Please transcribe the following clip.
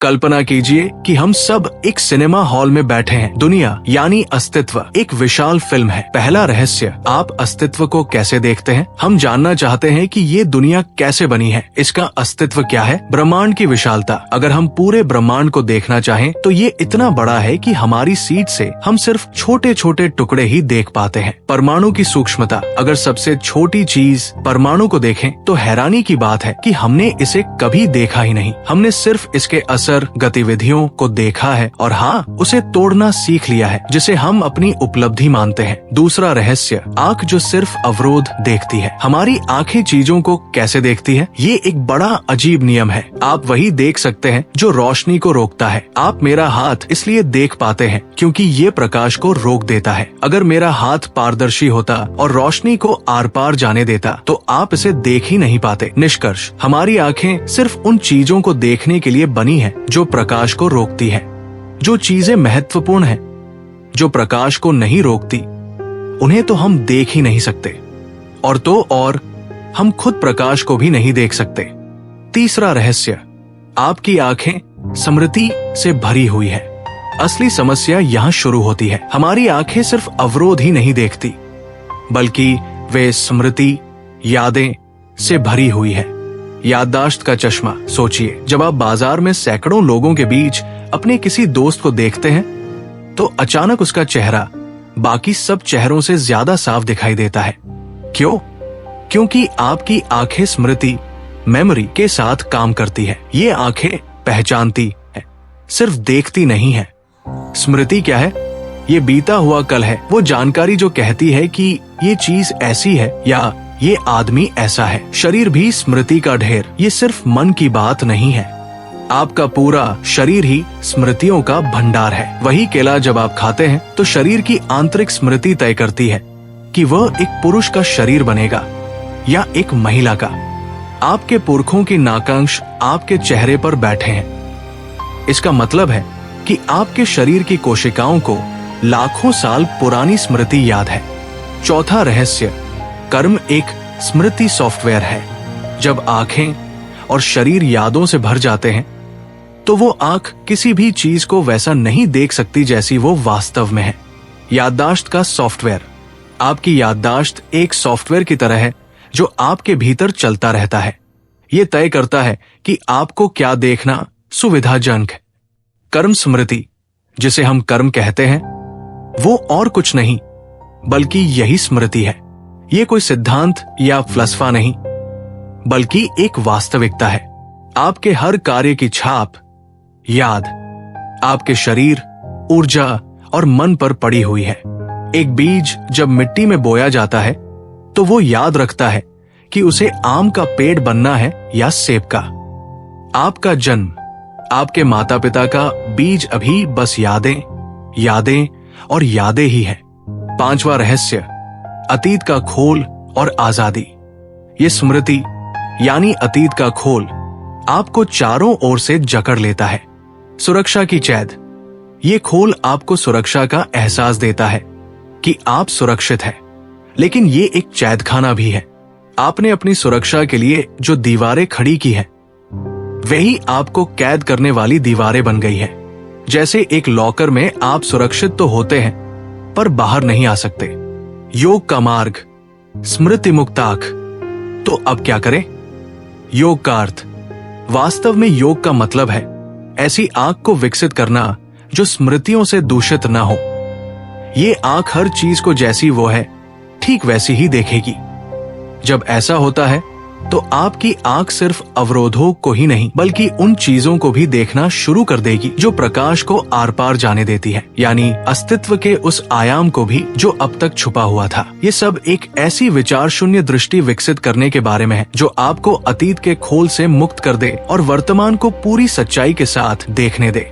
कल्पना कीजिए कि हम सब एक सिनेमा हॉल में बैठे हैं। दुनिया यानी अस्तित्व एक विशाल फिल्म है। पहला रहस्य, आप अस्तित्व को कैसे देखते हैं? हम जानना चाहते हैं कि ये दुनिया कैसे बनी है, इसका अस्तित्व क्या है। ब्रह्मांड की विशालता, अगर हम पूरे ब्रह्मांड को देखना चाहें तो ये इतना बड़ा है कि हमारी सीट से हम सिर्फ छोटे छोटे टुकड़े ही देख पाते हैं। परमाणु की सूक्ष्मता, अगर सबसे छोटी चीज परमाणु को देखें तो हैरानी की बात है कि हमने इसे कभी देखा ही नहीं। हमने सिर्फ इसके गतिविधियों को देखा है और हाँ, उसे तोड़ना सीख लिया है, जिसे हम अपनी उपलब्धि मानते हैं। दूसरा रहस्य, आंख जो सिर्फ अवरोध देखती है। हमारी आंखें चीजों को कैसे देखती है? ये एक बड़ा अजीब नियम है। आप वही देख सकते हैं जो रोशनी को रोकता है। आप मेरा हाथ इसलिए देख पाते हैं क्योंकि ये प्रकाश को रोक देता है। अगर मेरा हाथ पारदर्शी होता और रोशनी को आर पार जाने देता तो आप इसे देख ही नहीं पाते। निष्कर्ष, हमारी आंखें सिर्फ उन चीजों को देखने के लिए बनी है जो प्रकाश को रोकती है। जो चीजें महत्वपूर्ण हैं, जो प्रकाश को नहीं रोकती, उन्हें तो हम देख ही नहीं सकते, और हम खुद प्रकाश को भी नहीं देख सकते। तीसरा रहस्य, आपकी आंखें स्मृति से भरी हुई है। असली समस्या यहाँ शुरू होती है। हमारी आंखें सिर्फ अवरोध ही नहीं देखती, बल्कि वे स्मृति, यादें से भरी हुई है। याददाश्त का चश्मा। सोचिए, जब आप बाजार में सैकड़ों लोगों के बीच अपने किसी दोस्त को देखते हैं तो अचानक उसका चेहरा बाकी सब चेहरों से ज्यादा साफ दिखाई देता है। क्यों? क्योंकि आपकी आंखें स्मृति, मेमोरी के साथ काम करती है। ये आंखें पहचानती है, सिर्फ देखती नहीं है। स्मृति क्या है? ये बीता हुआ कल है, वो जानकारी जो कहती है कि ये चीज ऐसी है या ये आदमी ऐसा है। शरीर भी स्मृति का ढेर। ये सिर्फ मन की बात नहीं है, आपका पूरा शरीर ही स्मृतियों का भंडार है। वही केला जब आप खाते हैं तो शरीर की आंतरिक स्मृति तय करती है कि वह एक पुरुष का शरीर बनेगा या एक महिला का। आपके पुरखों की नाकांक्ष आपके चेहरे पर बैठे हैं। इसका मतलब है कि आपके शरीर की कोशिकाओं को लाखों साल पुरानी स्मृति याद है। चौथा रहस्य, कर्म एक स्मृति सॉफ्टवेयर है। जब आंखें और शरीर यादों से भर जाते हैं तो वो आंख किसी भी चीज को वैसा नहीं देख सकती जैसी वो वास्तव में है। याददाश्त का सॉफ्टवेयर। आपकी याददाश्त एक सॉफ्टवेयर की तरह है जो आपके भीतर चलता रहता है। ये तय करता है कि आपको क्या देखना सुविधाजनक है। कर्म स्मृति, जिसे हम कर्म कहते हैं, वो और कुछ नहीं बल्कि यही स्मृति है। ये कोई सिद्धांत या फलसफा नहीं, बल्कि एक वास्तविकता है। आपके हर कार्य की छाप, याद, आपके शरीर, ऊर्जा और मन पर पड़ी हुई है। एक बीज जब मिट्टी में बोया जाता है तो वो याद रखता है कि उसे आम का पेड़ बनना है या सेब का। आपका जन्म, आपके माता पिता का बीज अभी बस यादें, यादें और यादें ही है। पांचवा रहस्य, अतीत का खोल और आजादी। ये स्मृति यानी अतीत का खोल आपको चारों ओर से जकड़ लेता है। सुरक्षा की कैद। ये खोल आपको सुरक्षा का एहसास देता है कि आप सुरक्षित हैं, लेकिन ये एक कैदखाना भी है। आपने अपनी सुरक्षा के लिए जो दीवारें खड़ी की है, वही आपको कैद करने वाली दीवारें बन गई है। जैसे एक लॉकर में आप सुरक्षित तो होते हैं पर बाहर नहीं आ सकते। योग का मार्ग, स्मृति मुक्त आंख। तो अब क्या करें? योग का अर्थ। वास्तव में योग का मतलब है ऐसी आंख को विकसित करना जो स्मृतियों से दूषित ना हो। ये आंख हर चीज को जैसी वो है ठीक वैसी ही देखेगी। जब ऐसा होता है तो आपकी आंख सिर्फ अवरोधों को ही नहीं बल्कि उन चीजों को भी देखना शुरू कर देगी जो प्रकाश को आर पार जाने देती है, यानी अस्तित्व के उस आयाम को भी जो अब तक छुपा हुआ था। ये सब एक ऐसी विचार शून्य दृष्टि विकसित करने के बारे में है जो आपको अतीत के खोल से मुक्त कर दे और वर्तमान को पूरी सच्चाई के साथ देखने दे।